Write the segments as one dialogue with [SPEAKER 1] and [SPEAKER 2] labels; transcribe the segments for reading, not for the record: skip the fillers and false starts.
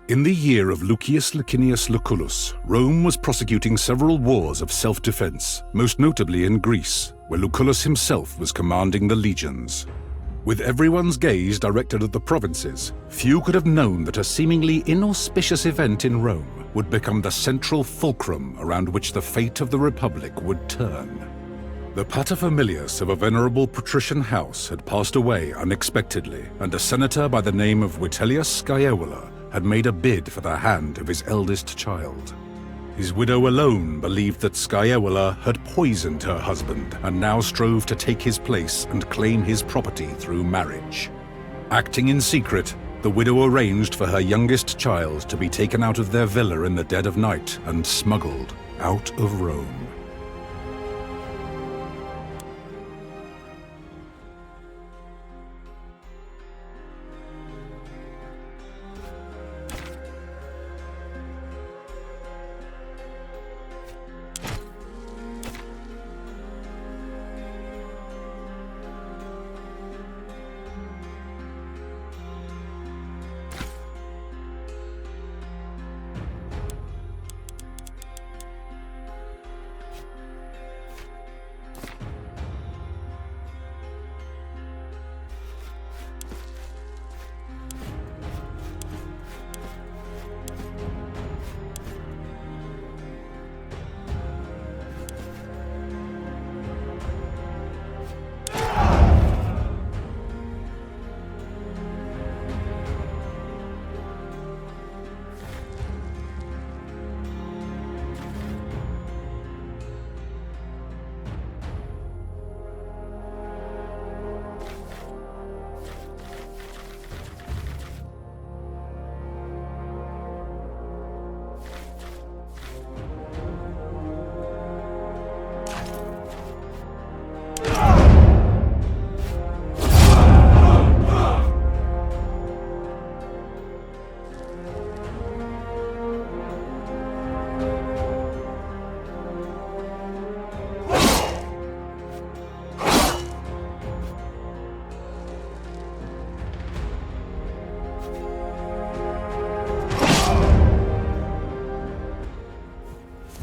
[SPEAKER 1] In the year of Lucius Licinius Lucullus, Rome was prosecuting several wars of self-defense, most notably in Greece, where Lucullus himself was commanding the legions. With everyone's gaze directed at the provinces, few could have known that a seemingly inauspicious event in Rome would become the central fulcrum around which the fate of the Republic would turn. The paterfamilias of a venerable patrician house had passed away unexpectedly, and a senator by the name of Vitellius Scaevola had made a bid for the hand of his eldest child. His widow alone believed that Scaevola had poisoned her husband and now strove to take his place and claim his property through marriage. Acting in secret, the widow arranged for her youngest child to be taken out of their villa in the dead of night and smuggled out of Rome.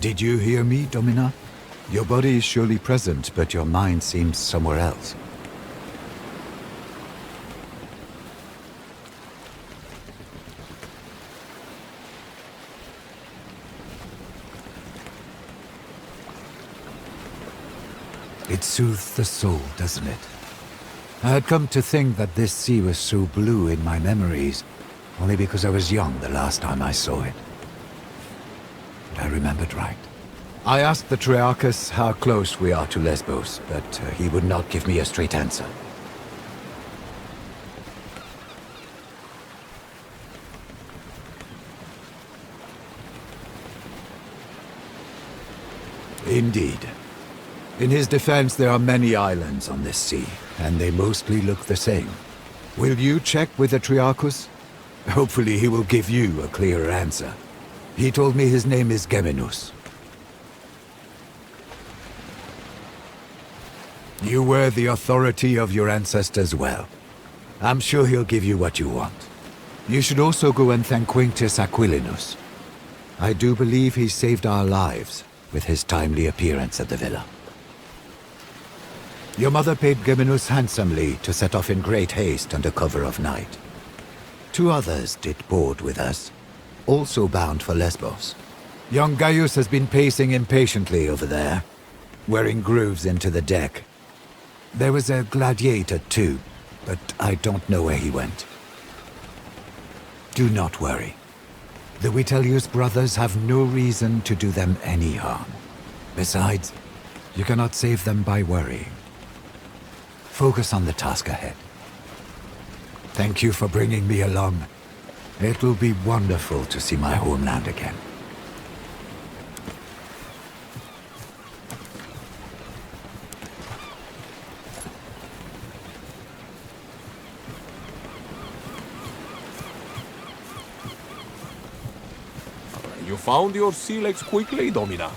[SPEAKER 2] Did you hear me, Domina? Your body is surely present, but your mind seems somewhere else. It soothes the soul, doesn't it? I had come to think that this sea was so blue in my memories, only because I was young the last time I saw it. I remembered right. I asked the Triarchus how close we are to Lesbos, but he would not give me a straight answer. Indeed. In his defense, there are many islands on this sea, and they mostly look the same. Will you check with the Triarchus? Hopefully he will give you a clearer answer. He told me his name is Geminus. You were the authority of your ancestors well. I'm sure he'll give you what you want. You should also go and thank Quintus Aquilinus. I do believe he saved our lives with his timely appearance at the villa. Your mother paid Geminus handsomely to set off in great haste under cover of night. 2 others did board with us, also bound for Lesbos. Young Gaius has been pacing impatiently over there, wearing grooves into the deck. There was a gladiator too, but I don't know where he went. Do not worry. The Vitellius brothers have no reason to do them any harm. Besides, you cannot save them by worrying. Focus on the task ahead. Thank you for bringing me along. It will be wonderful to see my homeland again.
[SPEAKER 3] You found your sea legs quickly, Domina.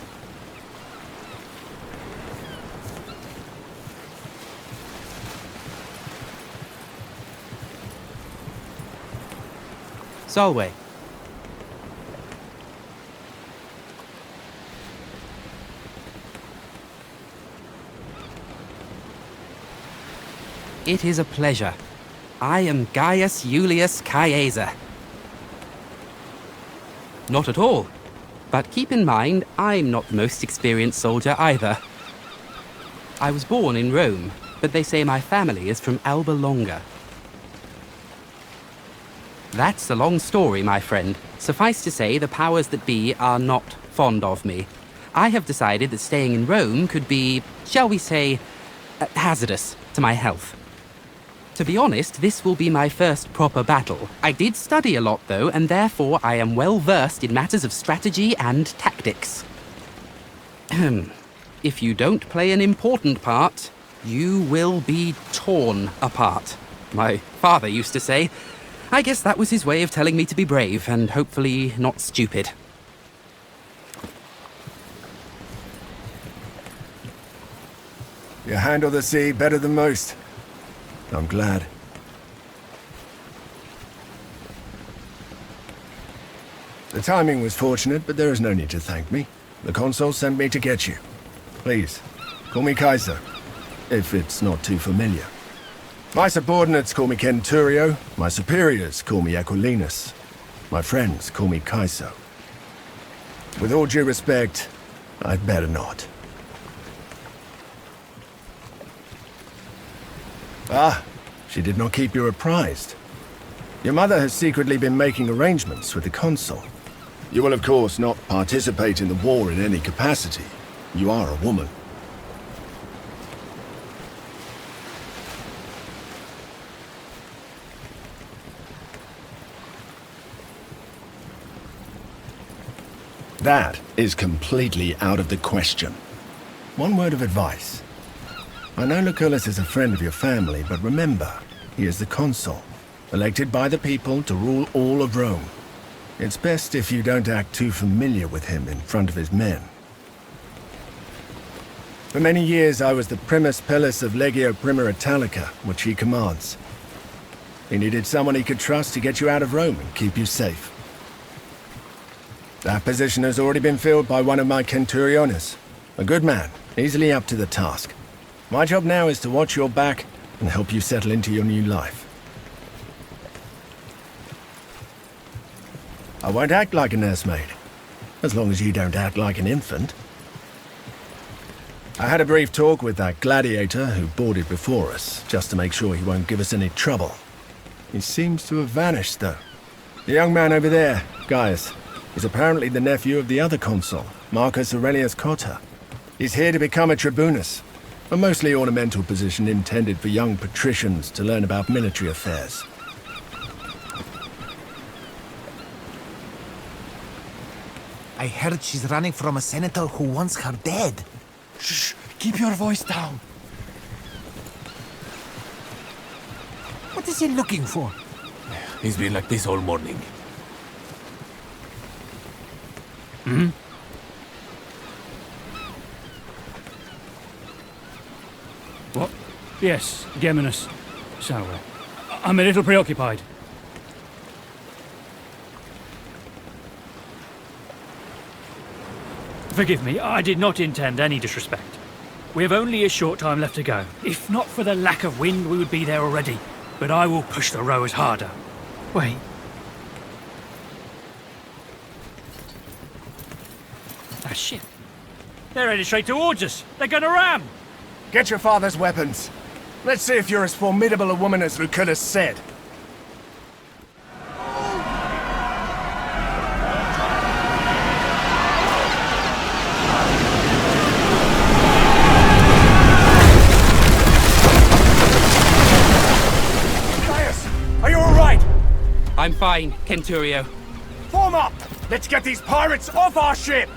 [SPEAKER 4] Solway, It is a pleasure. I am Gaius Julius Caesar. Not at all. But keep in mind, I'm not the most experienced soldier either. I was born in Rome, but they say my family is from Alba Longa. That's a long story, my friend. Suffice to say, the powers that be are not fond of me. I have decided that staying in Rome could be, shall we say, hazardous to my health. To be honest, this will be my first proper battle. I did study a lot, though, and therefore I am well versed in matters of strategy and tactics. If you don't play an important part, you will be torn apart. My father used to say. I guess that was his way of telling me to be brave and hopefully not stupid.
[SPEAKER 5] You handle the sea better than most. I'm glad. The timing was fortunate, but there is no need to thank me. The consul sent me to get you. Please, call me Kaiser, if it's not too familiar. My subordinates call me Centurio, my superiors call me Aquilinus, my friends call me Kaiser. With all due respect, I'd better not. Ah, she did not keep you apprised. Your mother has secretly been making arrangements with the consul. You will, of course, not participate in the war in any capacity. You are a woman. That is completely out of the question. One word of advice. I know Lucullus is a friend of your family, but remember, he is the consul, elected by the people to rule all of Rome. It's best if you don't act too familiar with him in front of his men. For many years I was the primus pilus of Legio Prima Italica, which he commands. He needed someone he could trust to get you out of Rome and keep you safe. That position has already been filled by one of my Centuriones, a good man, easily up to the task. My job now is to watch your back and help you settle into your new life. I won't act like a nursemaid, as long as you don't act like an infant. I had a brief talk with that gladiator who boarded before us, just to make sure he won't give us any trouble. He seems to have vanished, though. The young man over there, Gaius, is apparently the nephew of the other consul, Marcus Aurelius Cotta. He's here to become a tribunus, a mostly ornamental position intended for young patricians to learn about military affairs.
[SPEAKER 6] I heard she's running from a senator who wants her dead.
[SPEAKER 7] Shh! Keep your voice down.
[SPEAKER 6] What is he looking for?
[SPEAKER 7] He's been like this all morning.
[SPEAKER 8] Hmm? What? Yes, Geminus. So, I'm a little preoccupied. Forgive me, I did not intend any disrespect. We have only a short time left to go. If not for the lack of wind, we would be there already. But I will push the rowers harder. Wait. Ah, shit. They're headed straight towards us. They're gonna ram!
[SPEAKER 5] Get your father's weapons. Let's see if you're as formidable a woman as Lucullus said. Gaius, are you all right?
[SPEAKER 4] I'm fine, Centurio.
[SPEAKER 5] Form up! Let's get these pirates off our ship!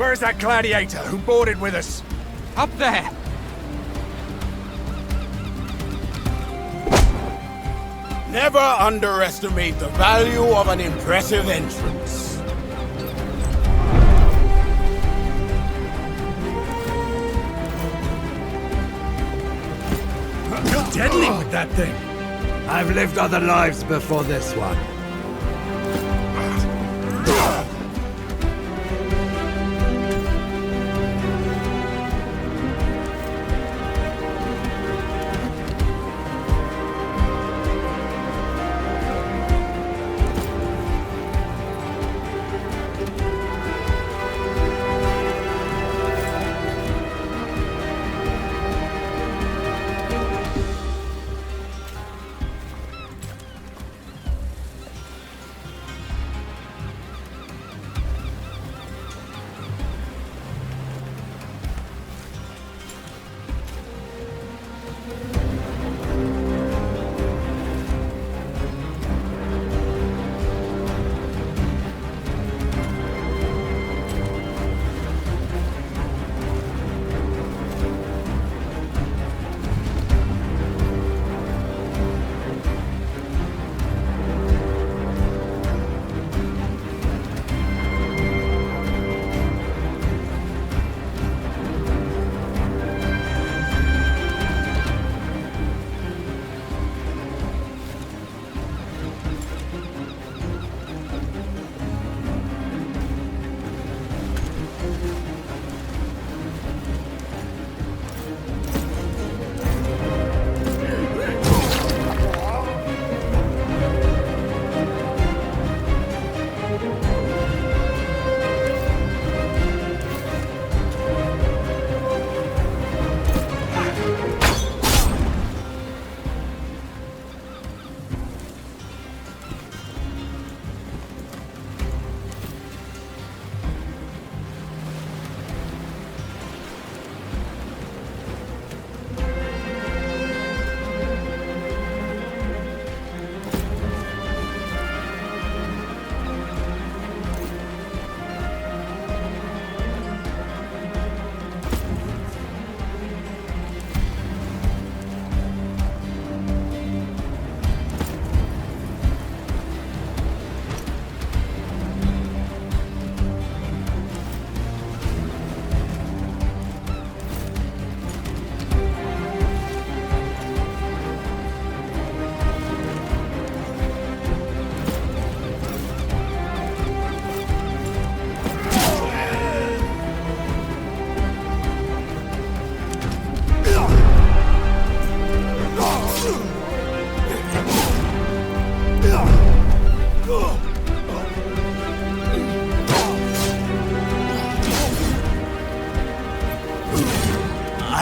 [SPEAKER 5] Where's that gladiator who boarded with us?
[SPEAKER 4] Up there!
[SPEAKER 7] Never underestimate the value of an impressive entrance.
[SPEAKER 5] You're deadly with that thing.
[SPEAKER 2] I've lived other lives before this one.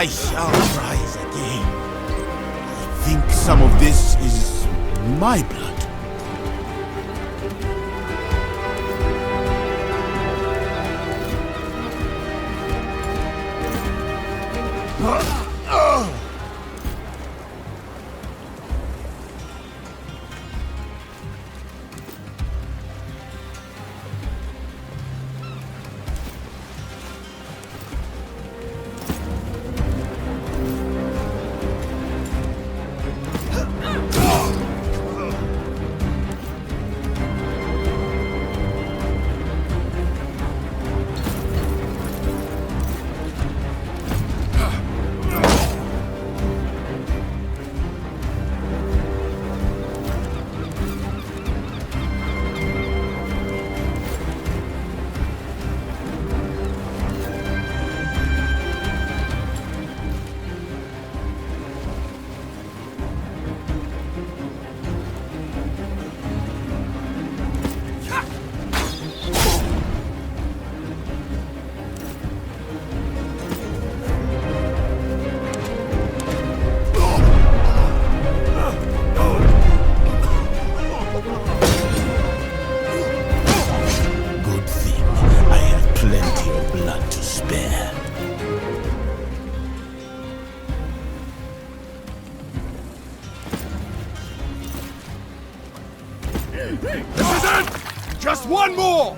[SPEAKER 7] I shall rise again. I think some of this is my blood.
[SPEAKER 5] This is it! Just one more!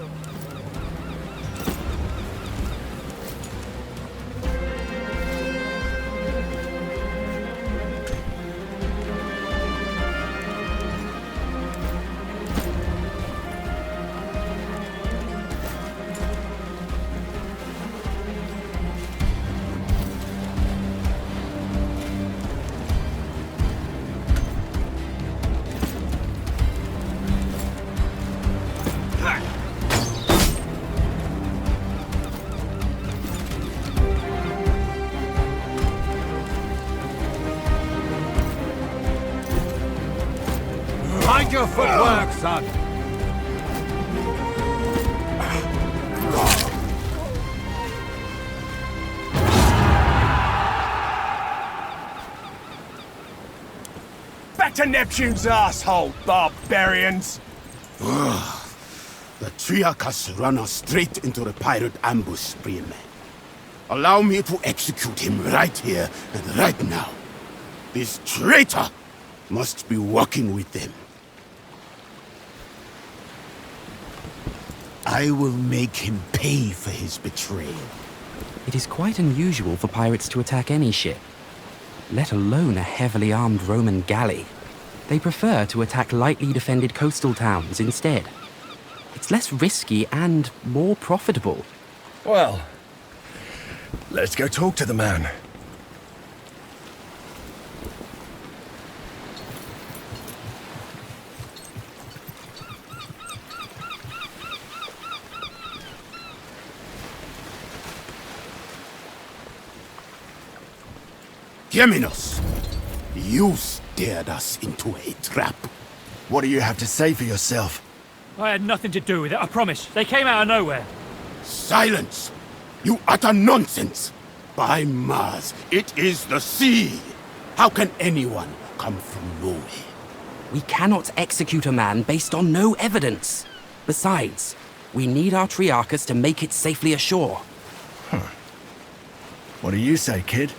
[SPEAKER 2] your footwork, son.
[SPEAKER 5] Back to Neptune's asshole, barbarians!
[SPEAKER 7] The Triarchus ran us straight into the pirate ambush, Spearman. Allow me to execute him right here and right now. This traitor must be working with them. I will make him pay for his betrayal.
[SPEAKER 4] It is quite unusual for pirates to attack any ship, let alone a heavily armed Roman galley. They prefer to attack lightly defended coastal towns instead. It's less risky and more profitable.
[SPEAKER 5] Well, let's go talk to the man.
[SPEAKER 7] Geminos, you steered us into a trap.
[SPEAKER 5] What do you have to say for yourself?
[SPEAKER 8] I had nothing to do with it, I promise. They came out of nowhere.
[SPEAKER 7] Silence! You utter nonsense! By Mars, it is the sea! How can anyone come from nowhere?
[SPEAKER 4] We cannot execute a man based on no evidence. Besides, we need our Triarchus to make it safely ashore.
[SPEAKER 5] What do you say, kid?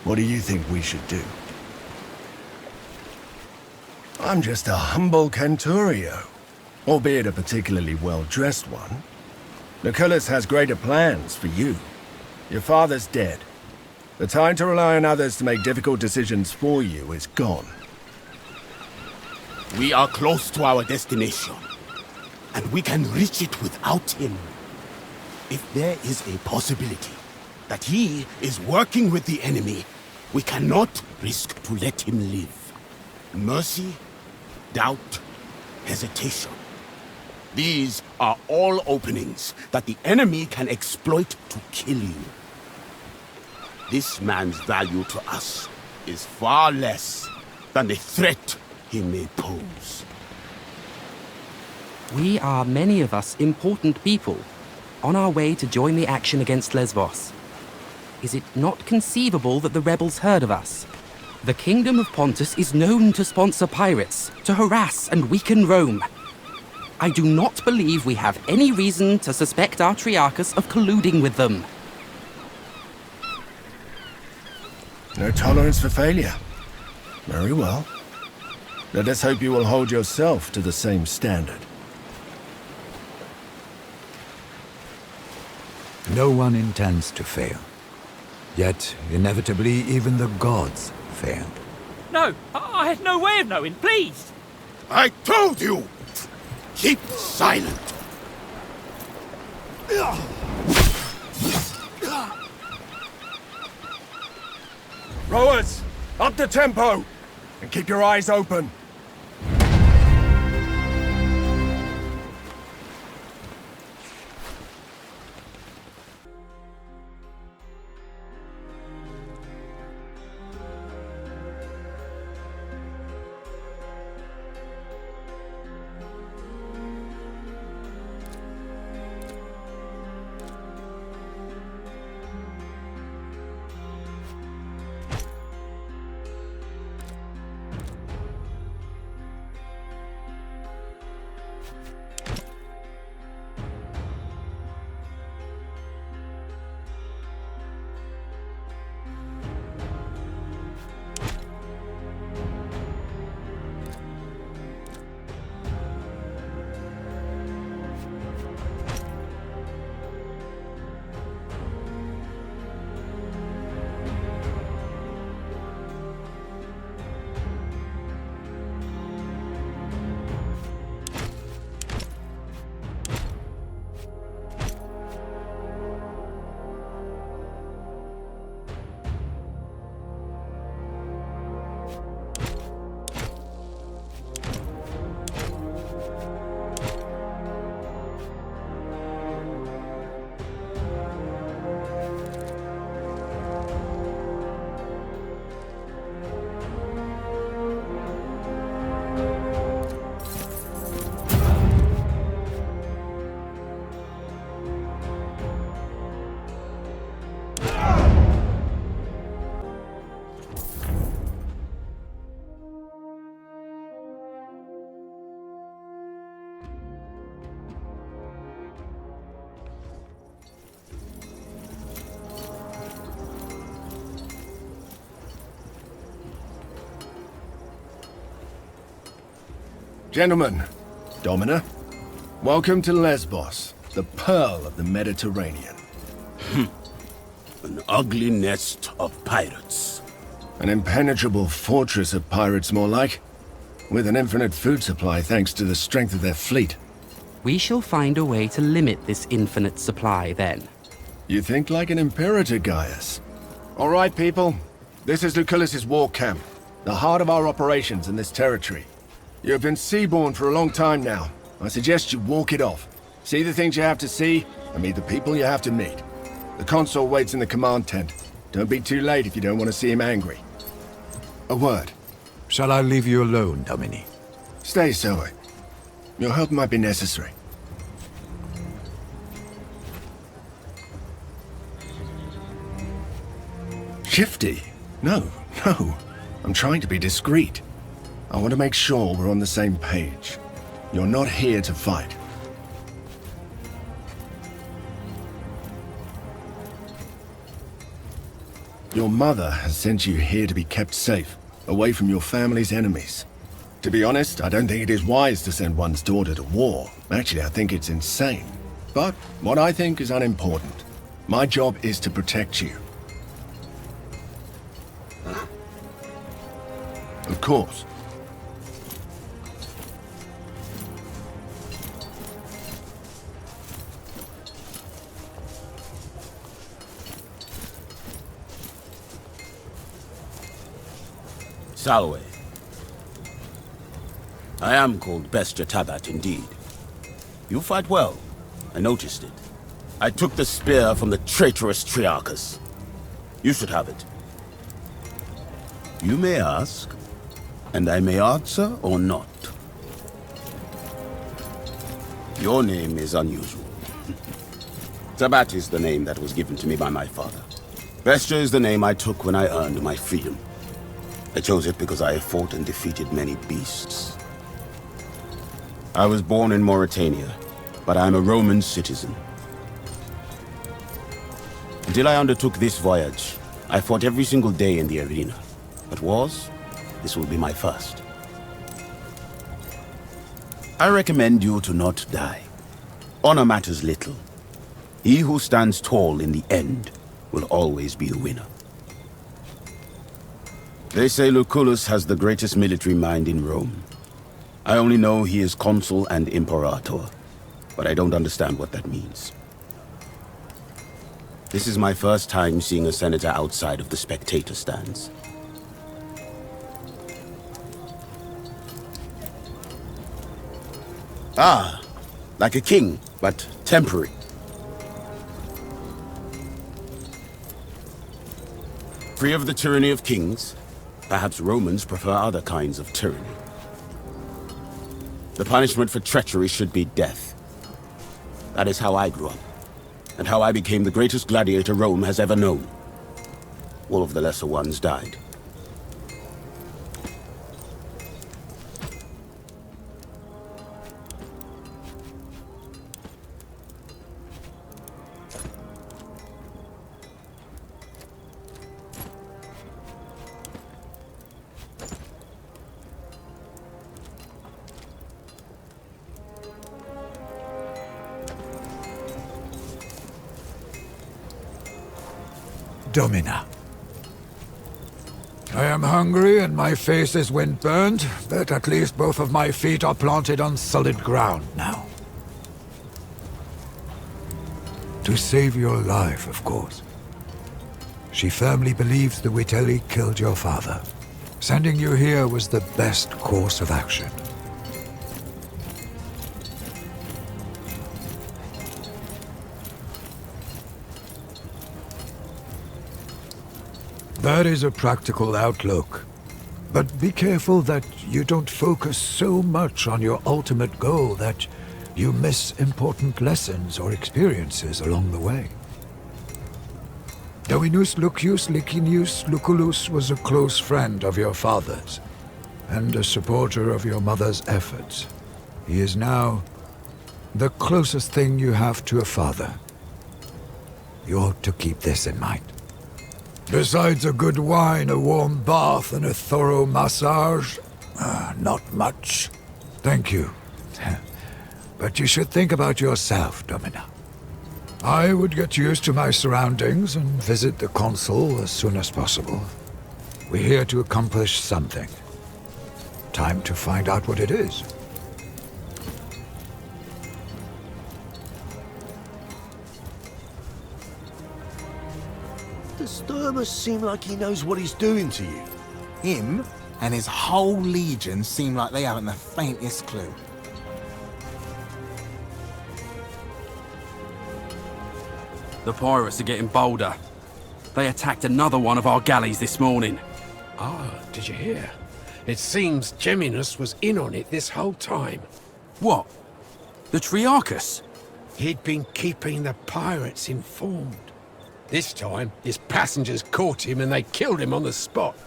[SPEAKER 5] What do you think we should do? I'm just a humble Canturio, albeit a particularly well-dressed one. Lucullus has greater plans for you. Your father's dead. The time to rely on others to make difficult decisions for you is gone.
[SPEAKER 7] We are close to our destination, and we can reach it without him. If there is a possibility that he is working with the enemy, we cannot risk to let him live. Mercy, doubt, hesitation. These are all openings that the enemy can exploit to kill you. This man's value to us is far less than the threat he may pose.
[SPEAKER 4] We are, many of us, important people, on our way to join the action against Lesbos. Is it not conceivable that the rebels heard of us? The Kingdom of Pontus is known to sponsor pirates, to harass and weaken Rome. I do not believe we have any reason to suspect our Triarchus of colluding with them.
[SPEAKER 5] No tolerance for failure. Very well. Let us hope you will hold yourself to the same standard.
[SPEAKER 2] No one intends to fail. Yet, inevitably, even the gods fail.
[SPEAKER 8] No, I had no way of knowing, please!
[SPEAKER 7] I told you! Keep silent!
[SPEAKER 5] Rowers, up the tempo! And keep your eyes open. Gentlemen, Domina, welcome to Lesbos, the pearl of the Mediterranean.
[SPEAKER 7] An ugly nest of pirates.
[SPEAKER 5] An impenetrable fortress of pirates, more like. With an infinite food supply thanks to the strength of their fleet.
[SPEAKER 4] We shall find a way to limit this infinite supply then.
[SPEAKER 5] You think like an imperator, Gaius. All right, people. This is Lucullus's war camp, the heart of our operations in this territory. You have been seaborne for a long time now. I suggest you walk it off. See the things you have to see, and meet the people you have to meet. The consul waits in the command tent. Don't be too late if you don't want to see him angry. A word.
[SPEAKER 2] Shall I leave you alone, Domini?
[SPEAKER 5] Stay, Zoe. Your help might be necessary. Shifty? No. I'm trying to be discreet. I want to make sure we're on the same page. You're not here to fight. Your mother has sent you here to be kept safe, away from your family's enemies. To be honest, I don't think it is wise to send one's daughter to war. Actually, I think it's insane. But what I think is unimportant. My job is to protect you. Of course.
[SPEAKER 7] Salwe. I am called Bestia Tabat indeed. You fight well. I noticed it. I took the spear from the traitorous Triarchus. You should have it. You may ask, and I may answer or not. Your name is unusual. Tabat is the name that was given to me by my father. Bestia is the name I took when I earned my freedom. I chose it because I have fought and defeated many beasts. I was born in Mauritania, but I am a Roman citizen. Until I undertook this voyage, I fought every single day in the arena. But wars, this will be my first. I recommend you to not die. Honor matters little. He who stands tall in the end will always be the winner. They say Lucullus has the greatest military mind in Rome. I only know he is consul and imperator, but I don't understand what that means. This is my first time seeing a senator outside of the spectator stands. Ah, like a king, but temporary. Free of the tyranny of kings, perhaps Romans prefer other kinds of tyranny. The punishment for treachery should be death. That is how I grew up, and how I became the greatest gladiator Rome has ever known. All of the lesser ones died.
[SPEAKER 2] Domina. I am hungry and my face is wind-burned, but at least both of my feet are planted on solid ground now. To save your life, of course. She firmly believes the Vitelli killed your father. Sending you here was the best course of action. That is a practical outlook. But be careful that you don't focus so much on your ultimate goal that you miss important lessons or experiences along the way. Dominus Lucius Licinius Lucullus was a close friend of your father's, and a supporter of your mother's efforts. He is now the closest thing you have to a father. You ought to keep this in mind. Besides a good wine, a warm bath, and a thorough massage, not much. Thank you. But you should think about yourself, Domina. I would get used to my surroundings and visit the consul as soon as possible. We're here to accomplish something. Time to find out what it is.
[SPEAKER 9] Does Thermus seem like he knows what he's doing to you? Him and his whole legion seem like they haven't the faintest clue.
[SPEAKER 10] The pirates are getting bolder. They attacked another one of our galleys this morning.
[SPEAKER 11] Ah, did you hear? It seems Geminus was in on it this whole time.
[SPEAKER 10] What? The Triarchus?
[SPEAKER 11] He'd been keeping the pirates informed. This time, his passengers caught him and they killed him on the spot.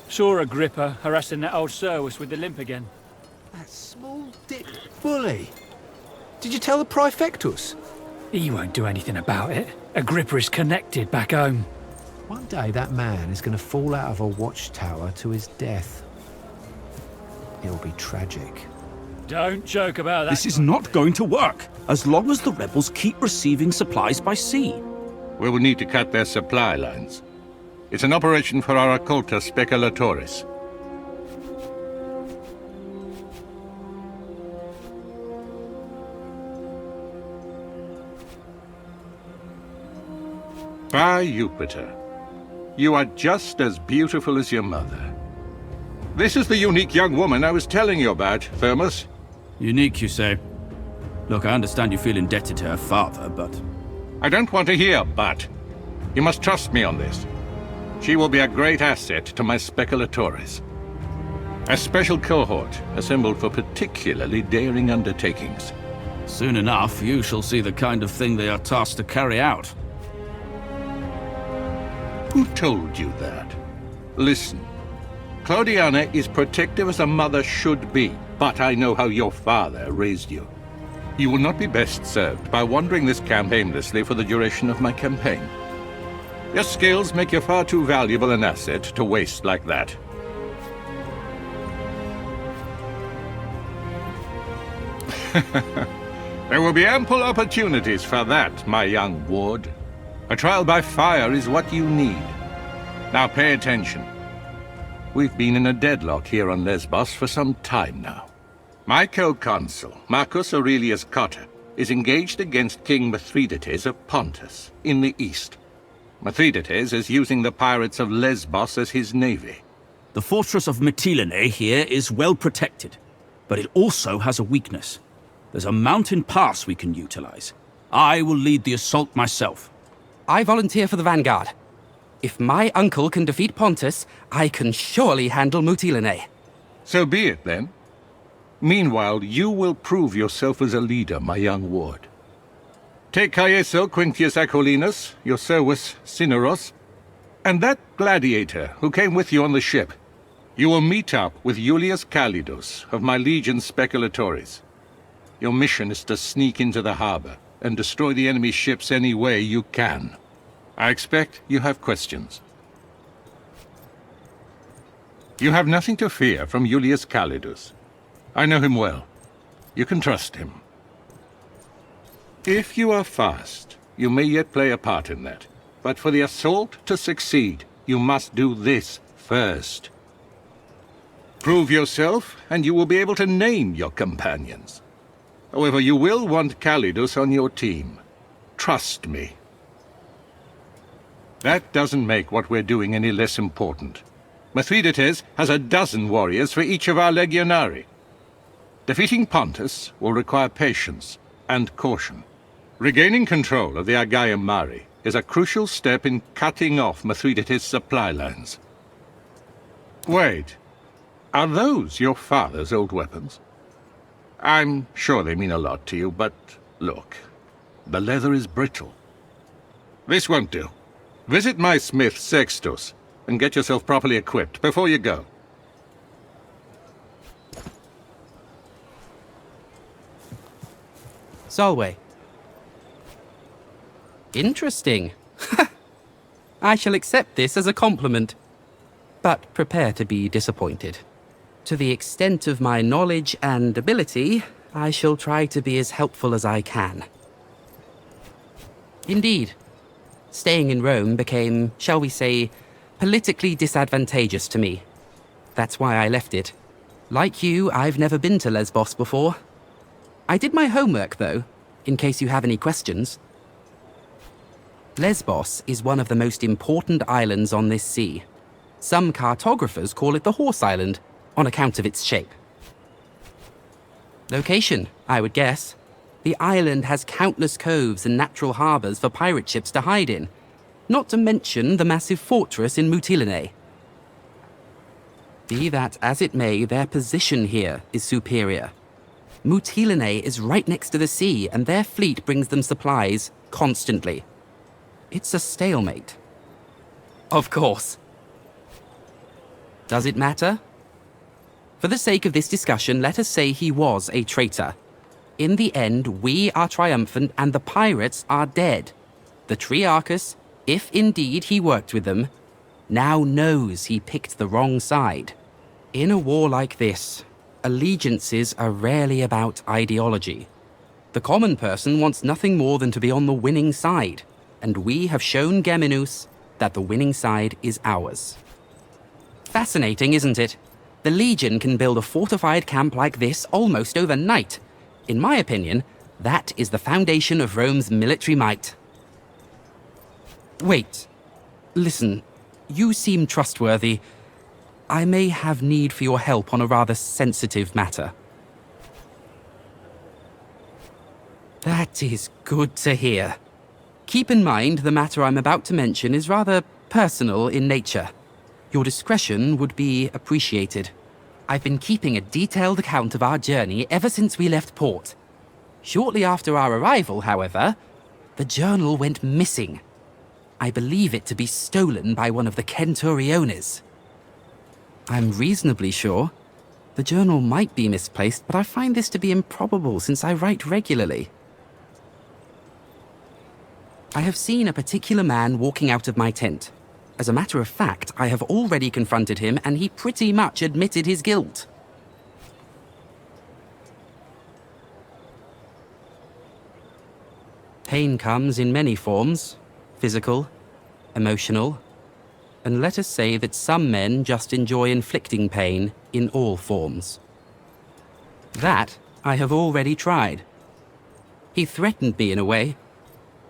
[SPEAKER 8] Saw Agrippa harassing that old Servus with the limp again.
[SPEAKER 12] That small-dicked bully. Did you tell the Praefectus?
[SPEAKER 8] He won't do anything about it. Agrippa is connected back home.
[SPEAKER 12] One day that man is going to fall out of a watchtower to his death. It'll be tragic.
[SPEAKER 8] Don't joke about that.
[SPEAKER 10] This is not going to work, as long as the rebels keep receiving supplies by sea.
[SPEAKER 13] We will need to cut their supply lines. It's an operation for our occulta speculatoris. By Jupiter, you are just as beautiful as your mother. This is the unique young woman I was telling you about, Thermus.
[SPEAKER 10] Unique, you say? Look, I understand you feel indebted to her father, but...
[SPEAKER 13] I don't want to hear but. You must trust me on this. She will be a great asset to my speculatoris. A special cohort assembled for particularly daring undertakings.
[SPEAKER 10] Soon enough, you shall see the kind of thing they are tasked to carry out.
[SPEAKER 13] Who told you that? Listen. Claudiana is protective as a mother should be, but I know how your father raised you. You will not be best served by wandering this camp aimlessly for the duration of my campaign. Your skills make you far too valuable an asset to waste like that. There will be ample opportunities for that, my young ward. A trial by fire is what you need. Now pay attention. We've been in a deadlock here on Lesbos for some time now. My co-consul, Marcus Aurelius Cotta, is engaged against King Mithridates of Pontus, in the east. Mithridates is using the pirates of Lesbos as his navy.
[SPEAKER 10] The fortress of Mytilene here is well protected, but it also has a weakness. There's a mountain pass we can utilize. I will lead the assault myself.
[SPEAKER 4] I volunteer for the vanguard. If my uncle can defeat Pontus, I can surely handle Mytilene.
[SPEAKER 13] So be it, then. Meanwhile, you will prove yourself as a leader, my young ward. Take Caeso Quintius Acollinus, your Servus Cineros, and that gladiator who came with you on the ship. You will meet up with Julius Calidus of my legion Speculatoris. Your mission is to sneak into the harbor and destroy the enemy ships any way you can. I expect you have questions. You have nothing to fear from Julius Calidus. I know him well. You can trust him. If you are fast, you may yet play a part in that. But for the assault to succeed, you must do this first. Prove yourself, and you will be able to name your companions. However, you will want Calidus on your team. Trust me. That doesn't make what we're doing any less important. Mithridates has 12 warriors for each of our legionari. Defeating Pontus will require patience and caution. Regaining control of the Aegaeum Mare is a crucial step in cutting off Mithridates' supply lines. Wait, are those your father's old weapons? I'm sure they mean a lot to you, but look, the leather is brittle. This won't do. Visit my smith, Sextus, and get yourself properly equipped before you go.
[SPEAKER 4] Solway. Interesting. I shall accept this as a compliment. but prepare to be disappointed. To the extent of my knowledge and ability, I shall try to be as helpful as I can. Indeed, staying in Rome became, shall we say, politically disadvantageous to me. That's why I left it. Like you, I've never been to Lesbos before. I did my homework, though, in case you have any questions. Lesbos is one of the most important islands on this sea. Some cartographers call it the Horse Island, on account of its shape. Location, I would guess. The island has countless coves and natural harbours for pirate ships to hide in, not to mention the massive fortress in Mytilene. Be that as it may, their position here is superior. Mytilene is right next to the sea, and their fleet brings them supplies constantly. It's a stalemate. Of course. Does it matter? For the sake of this discussion, let us say he was a traitor. In the end, we are triumphant and the pirates are dead. The Triarchus, if indeed he worked with them, now knows he picked the wrong side. In a war like this, allegiances are rarely about ideology. The common person wants nothing more than to be on the winning side, and we have shown Geminus that the winning side is ours. Fascinating, isn't it? The Legion can build a fortified camp like this almost overnight. In my opinion, that is the foundation of Rome's military might. Wait. Listen, you seem trustworthy. I may have need for your help on a rather sensitive matter. That is good to hear. Keep in mind the matter I'm about to mention is rather personal in nature. Your discretion would be appreciated. I've been keeping a detailed account of our journey ever since we left port. Shortly after our arrival, however, the journal went missing. I believe it to be stolen by one of the Centuriones. I'm reasonably sure. The journal might be misplaced, but I find this to be improbable since I write regularly. I have seen a particular man walking out of my tent. As a matter of fact, I have already confronted him and he pretty much admitted his guilt. Pain comes in many forms, physical, emotional, and let us say that some men just enjoy inflicting pain in all forms. That I have already tried. He threatened me in a way.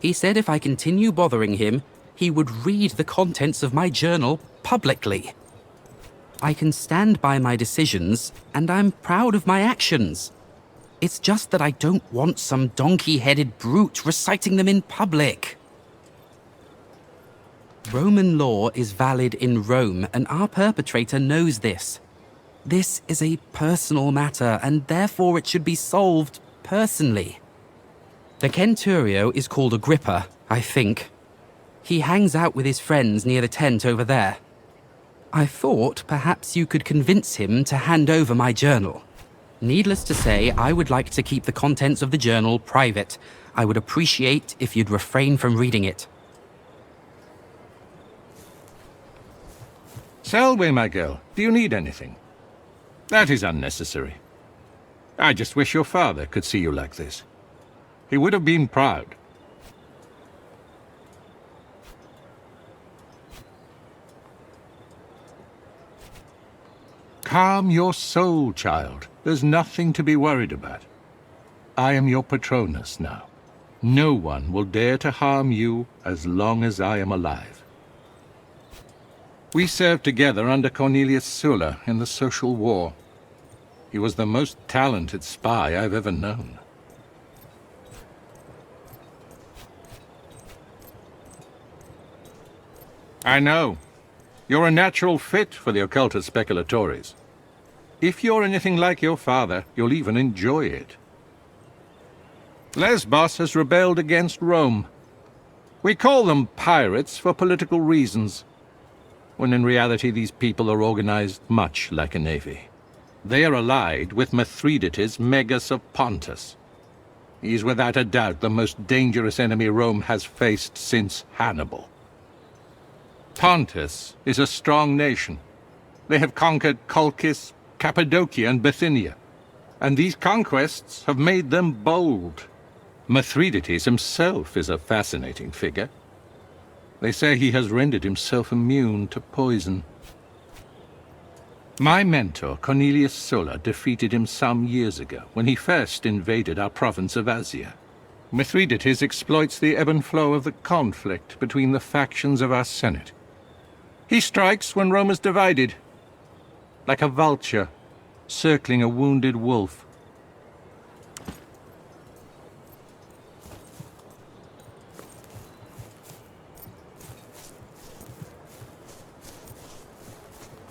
[SPEAKER 4] He said if I continue bothering him, he would read the contents of my journal publicly. I can stand by my decisions, and I'm proud of my actions. It's just that I don't want some donkey-headed brute reciting them in public. Roman law is valid in Rome, and our perpetrator knows this. This is a personal matter, and therefore it should be solved personally. The Centurio is called Agrippa, I think. He hangs out with his friends near the tent over there. I thought perhaps you could convince him to hand over my journal. Needless to say, I would like to keep the contents of the journal private. I would appreciate if you'd refrain from reading it.
[SPEAKER 13] Selway, my girl, do you need anything? That is unnecessary. I just wish your father could see you like this. He would have been proud. Calm your soul, child. There's nothing to be worried about. I am your Patronus now. No one will dare to harm you as long as I am alive. We served together under Cornelius Sulla in the Social War. He was the most talented spy I've ever known. I know. You're a natural fit for the occultist speculatores. If you're anything like your father, you'll even enjoy it. Lesbos has rebelled against Rome. We call them pirates for political reasons, when in reality these people are organized much like a navy. They are allied with Mithridates, Megas of Pontus. He's without a doubt the most dangerous enemy Rome has faced since Hannibal. Pontus is a strong nation, They have conquered Colchis, Cappadocia, and Bithynia, and these conquests have made them bold. Mithridates himself is a fascinating figure. They say he has rendered himself immune to poison. My mentor, Cornelius Sulla, defeated him some years ago when he first invaded our province of Asia. Mithridates exploits the ebb and flow of the conflict between the factions of our Senate. He strikes when Rome is divided, like a vulture circling a wounded wolf.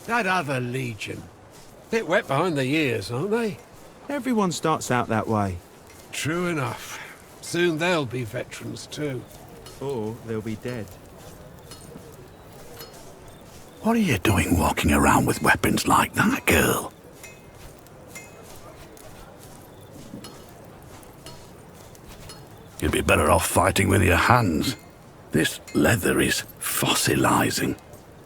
[SPEAKER 11] That other legion. Bit wet behind the ears, aren't they?
[SPEAKER 14] Everyone starts out that way.
[SPEAKER 11] True enough. Soon they'll be veterans too.
[SPEAKER 14] Or they'll be dead.
[SPEAKER 15] What are you doing walking around with weapons like that, girl? You'd be better off fighting with your hands. This leather is fossilizing.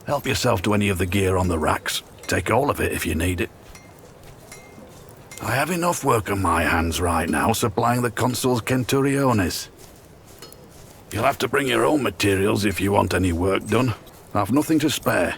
[SPEAKER 15] Help yourself to any of the gear on the racks. Take all of it if you need it. I have enough work on my hands right now supplying the consul's centuriones. You'll have to bring your own materials if you want any work done. I've nothing to spare.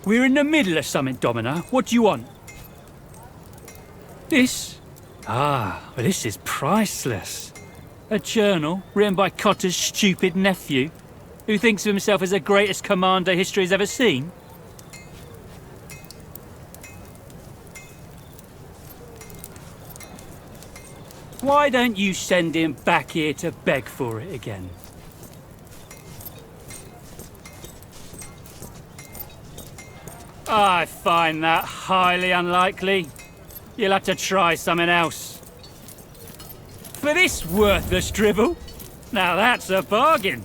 [SPEAKER 8] We're in the middle of something, Domina. What do you want? This? Ah, well, this is priceless. A journal written by Cotter's stupid nephew, who thinks of himself as the greatest commander history has ever seen. Why don't you send him back here to beg for it again? I find that highly unlikely. You'll have to try something else. For this worthless drivel? Now that's a bargain.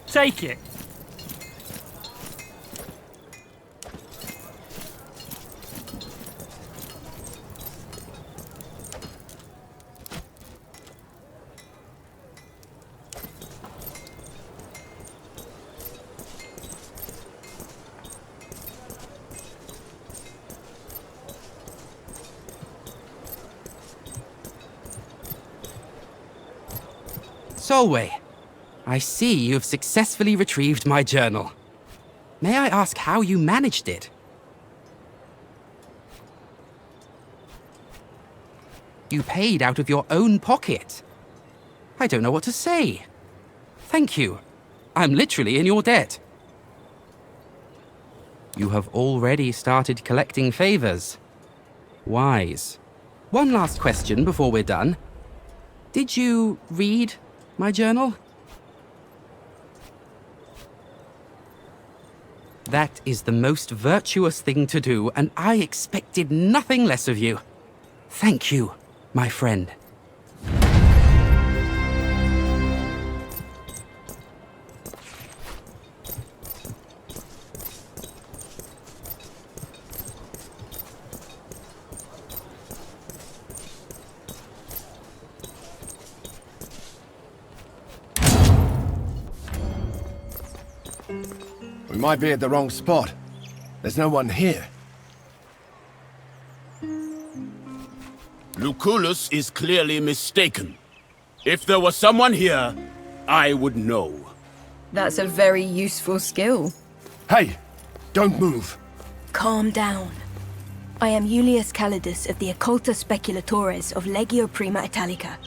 [SPEAKER 8] Take it.
[SPEAKER 4] Solway, I see you've successfully retrieved my journal. May I ask how you managed it? You paid out of your own pocket. I don't know what to say. Thank you. I'm literally in your debt. You have already started collecting favors. Wise. One last question before we're done. Did you read my journal? That is the most virtuous thing to do, and I expected nothing less of you. Thank you, my friend.
[SPEAKER 5] We might be at the wrong spot. There's no one here.
[SPEAKER 7] Lucullus is clearly mistaken. If there was someone here, I would know.
[SPEAKER 16] That's a very useful skill.
[SPEAKER 5] Hey! Don't move!
[SPEAKER 17] Calm down. I am Julius Calidus of the Occulta Speculatores of Legio Prima Italica.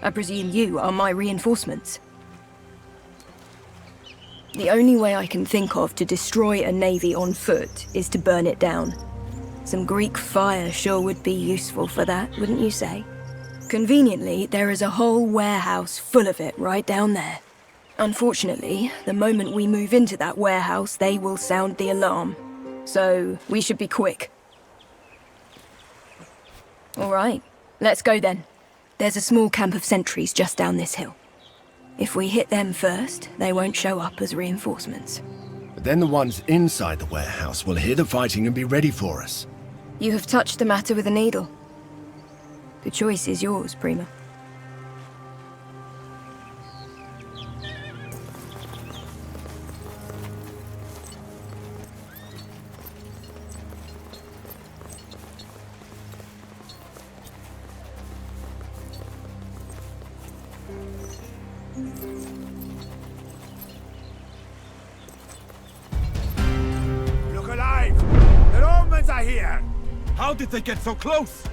[SPEAKER 17] I presume you are my reinforcements. The only way I can think of to destroy a navy on foot is to burn it down. Some Greek fire sure would be useful for that, wouldn't you say? Conveniently, there is a whole warehouse full of it right down there. Unfortunately, the moment we move into that warehouse, they will sound the alarm. So, we should be quick. All right, let's go then. There's a small camp of sentries just down this hill. If we hit them first, they won't show up as reinforcements.
[SPEAKER 5] But then the ones inside the warehouse will hear the fighting and be ready for us.
[SPEAKER 17] You have touched the matter with a needle. The choice is yours, Prima.
[SPEAKER 18] Look alive! The Romans are here! How did they get so close?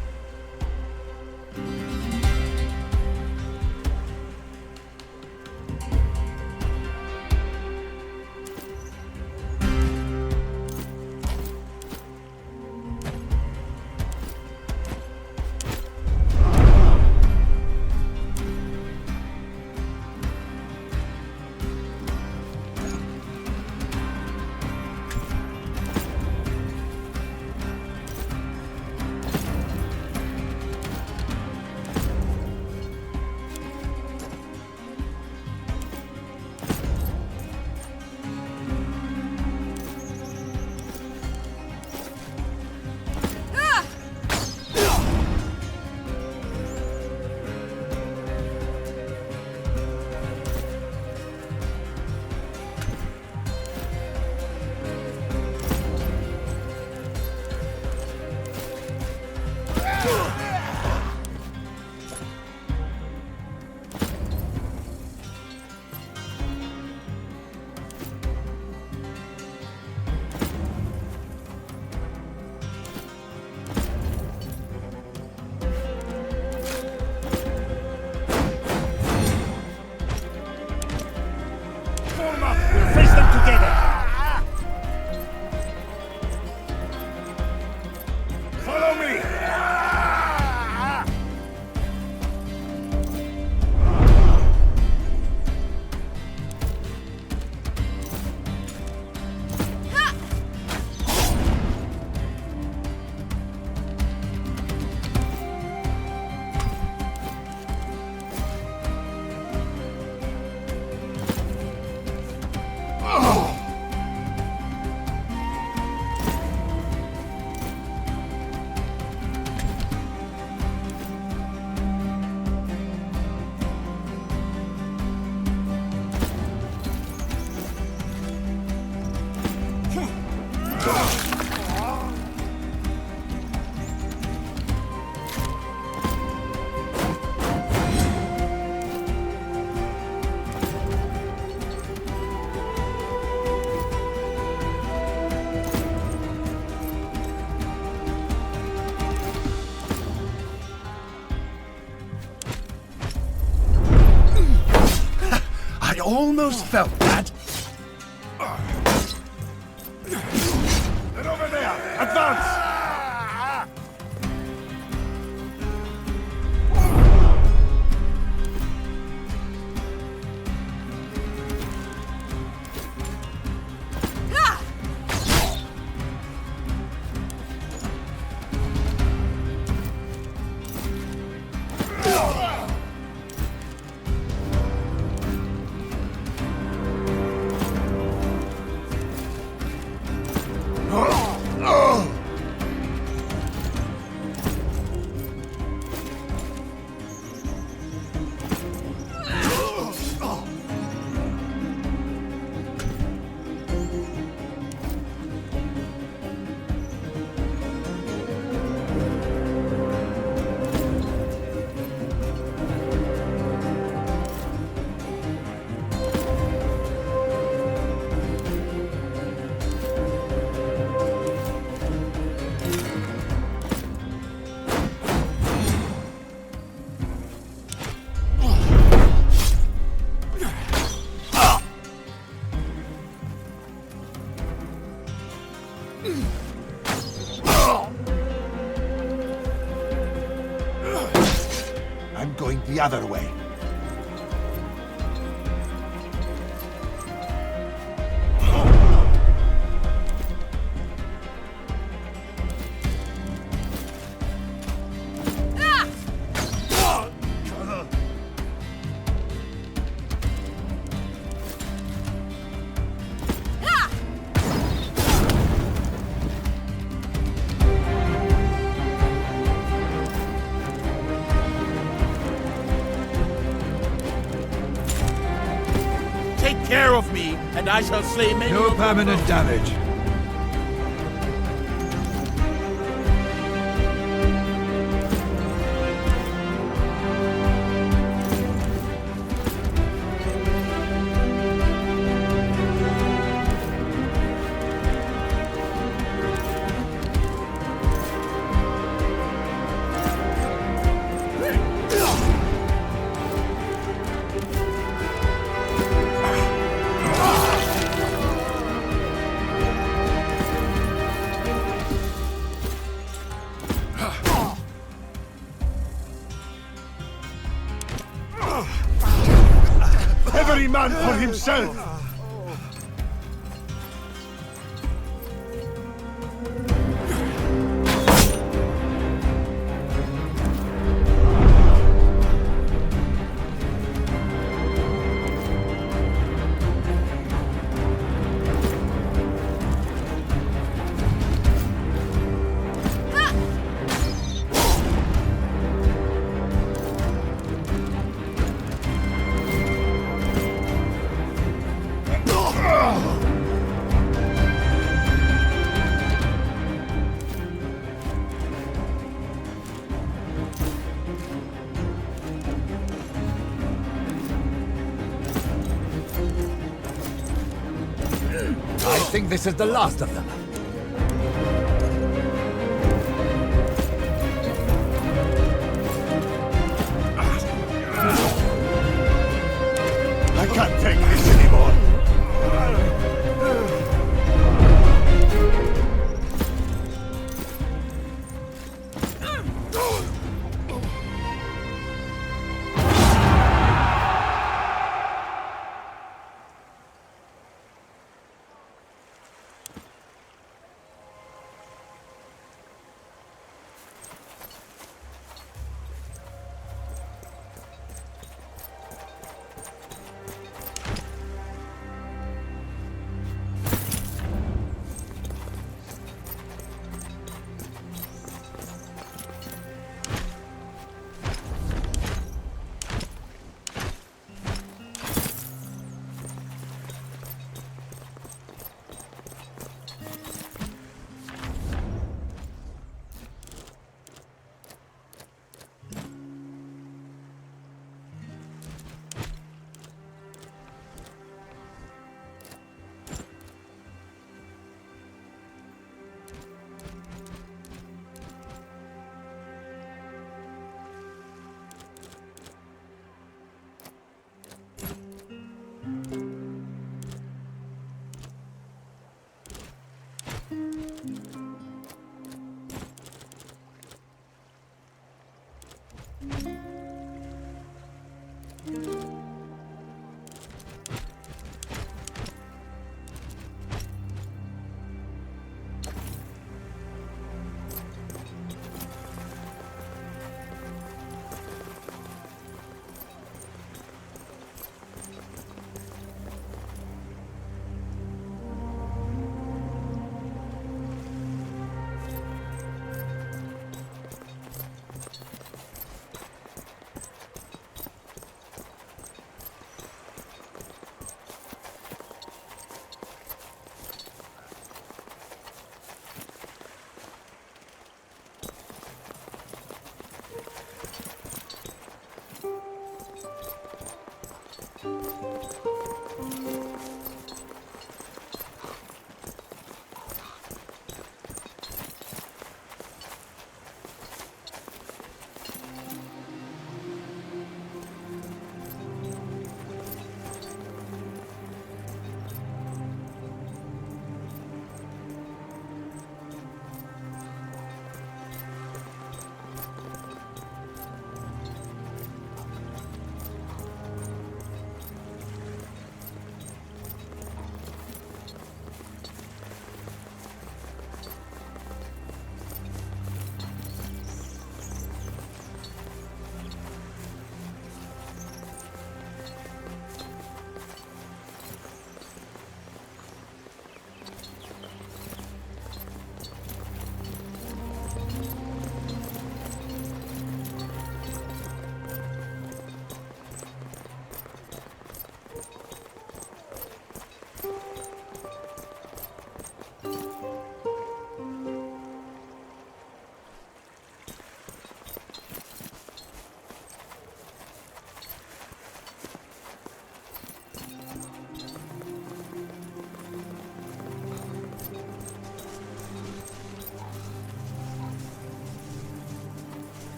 [SPEAKER 5] I almost felt that.
[SPEAKER 18] They're over there! Advance! I'm going the other way.
[SPEAKER 7] I shall slay many.
[SPEAKER 2] No permanent damage.
[SPEAKER 18] Every man for himself!
[SPEAKER 2] I think this is the last of them.
[SPEAKER 18] I can't take this anymore.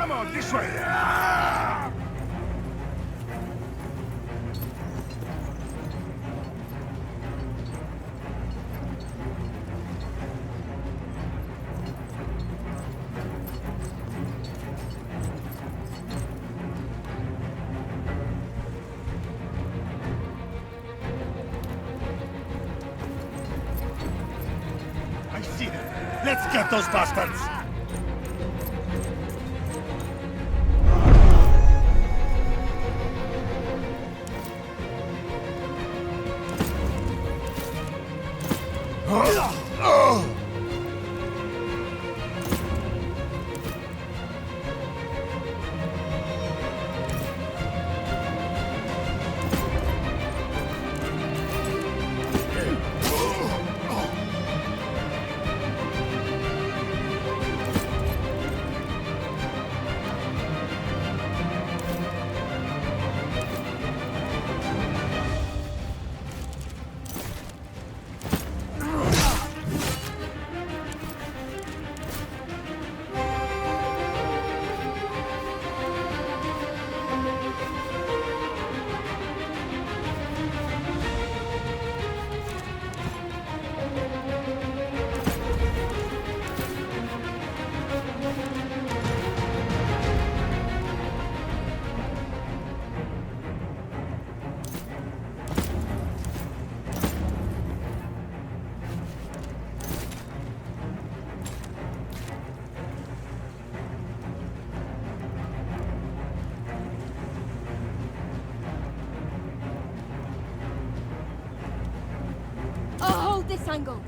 [SPEAKER 18] Come on, this way! I see them. Let's get those bastards!
[SPEAKER 17] I'll hold this angle.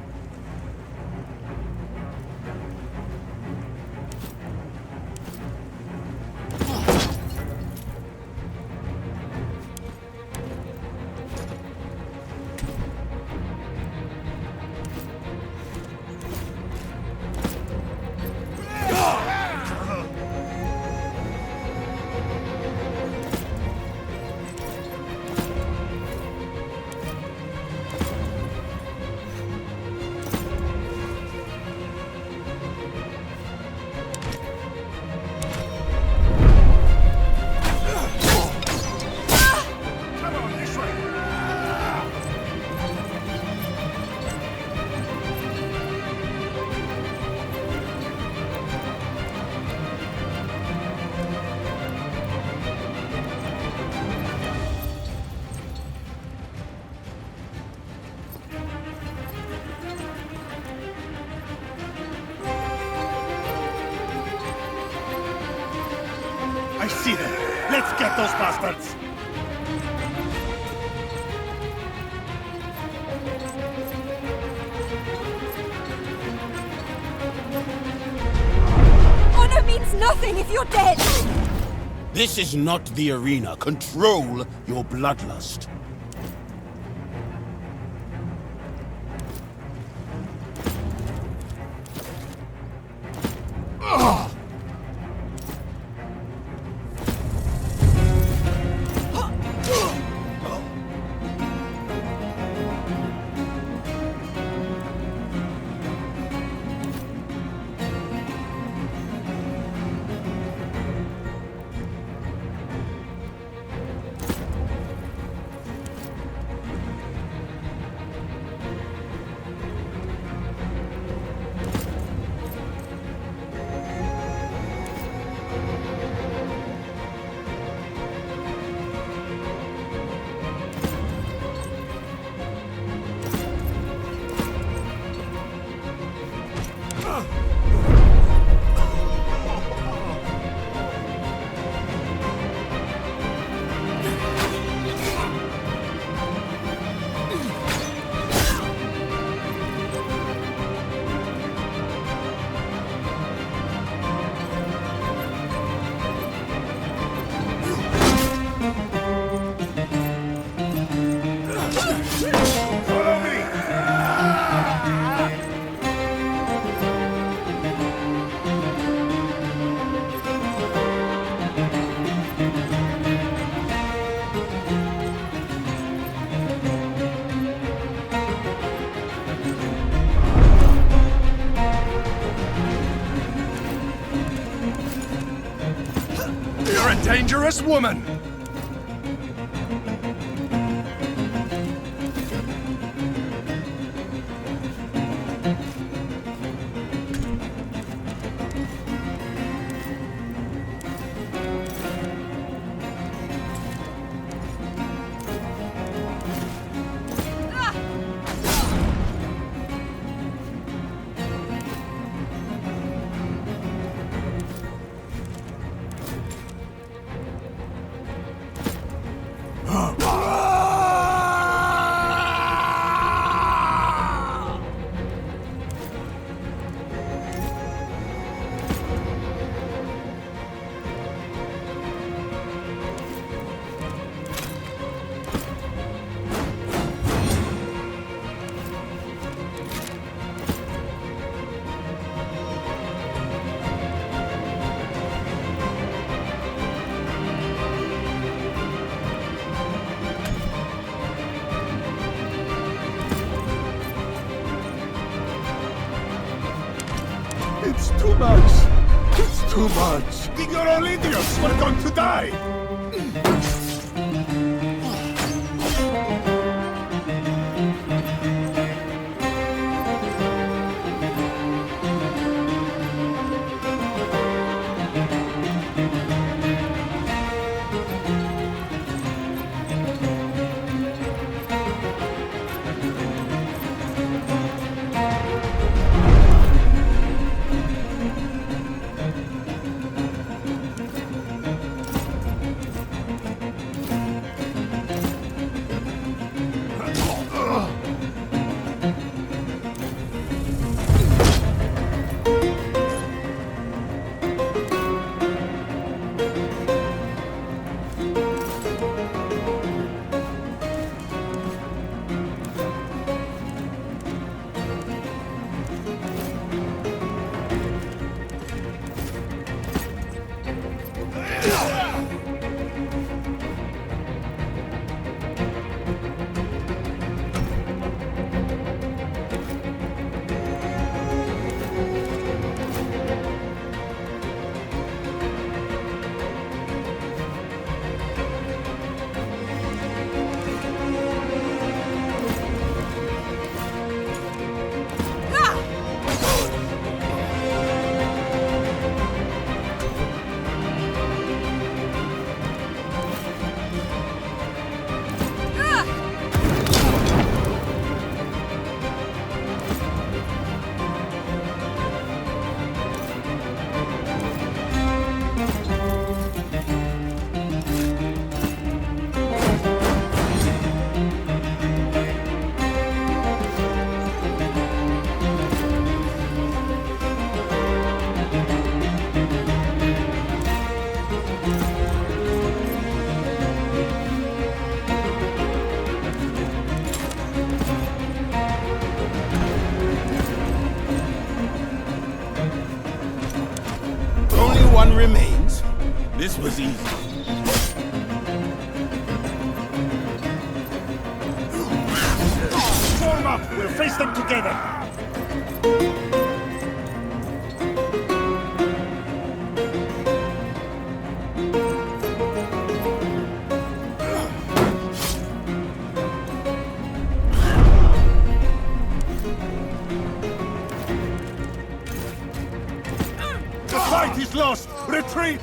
[SPEAKER 17] I see them. Let's get those bastards. Honor means nothing if you're dead!
[SPEAKER 7] This is not the arena. Control your bloodlust.
[SPEAKER 18] dangerous woman!
[SPEAKER 7] It's too much. It's too much.
[SPEAKER 18] Ignorant idiots! We're going to die!
[SPEAKER 7] One remains. This was easy.
[SPEAKER 18] Form up! We'll face them together! The fight is lost! Retreat!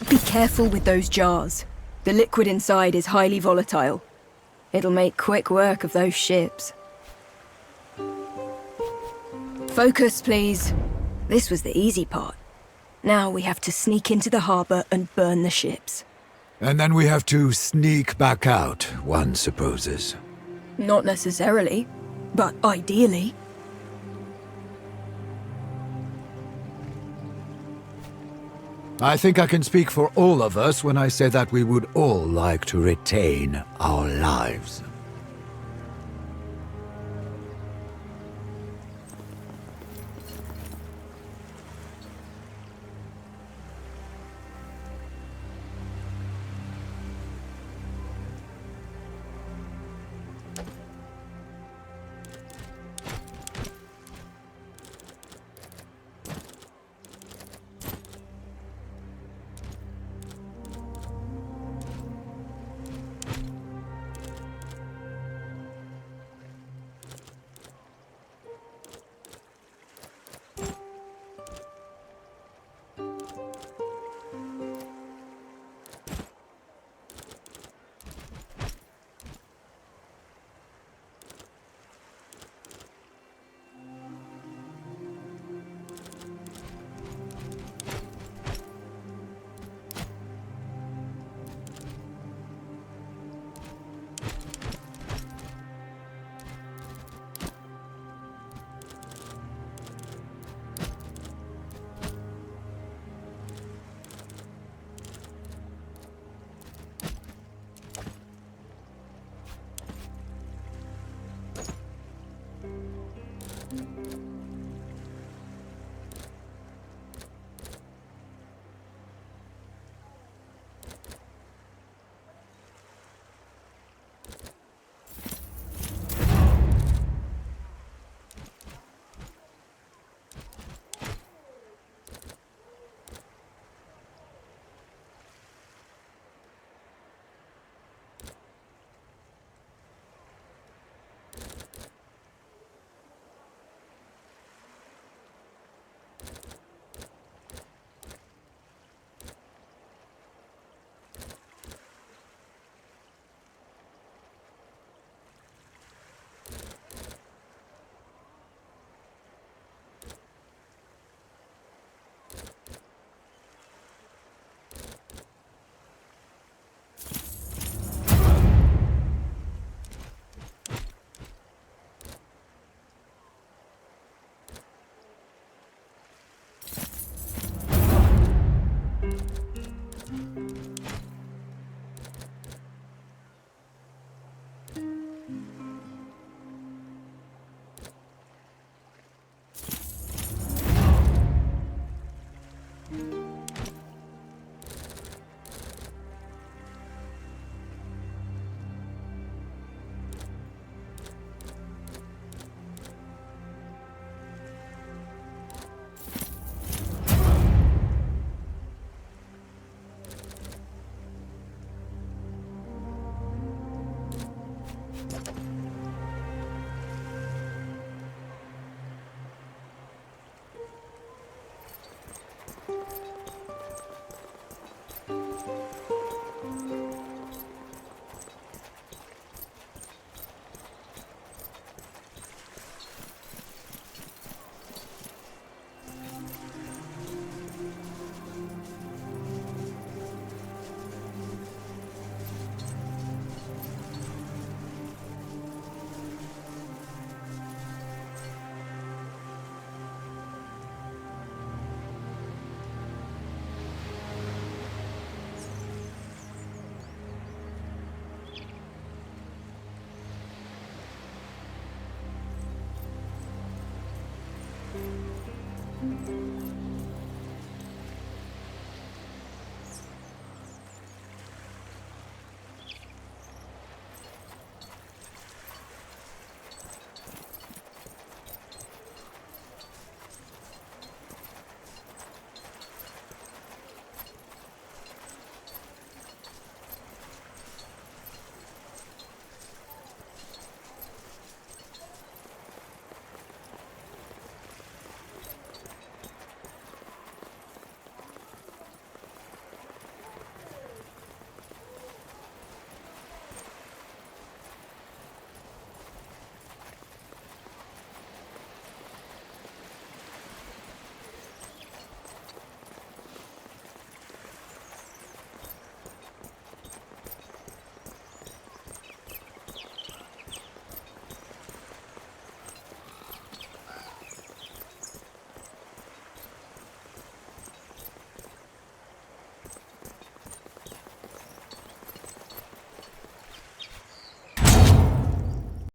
[SPEAKER 17] Be careful with those jars. The liquid inside is highly volatile. It'll make quick work of those ships. Focus, please. This was the easy part. Now we have to sneak into the harbor and burn the ships.
[SPEAKER 2] And then we have to sneak back out, one supposes.
[SPEAKER 17] Not necessarily, but ideally.
[SPEAKER 2] I think I can speak for all of us when I say that we would all like to retain our lives.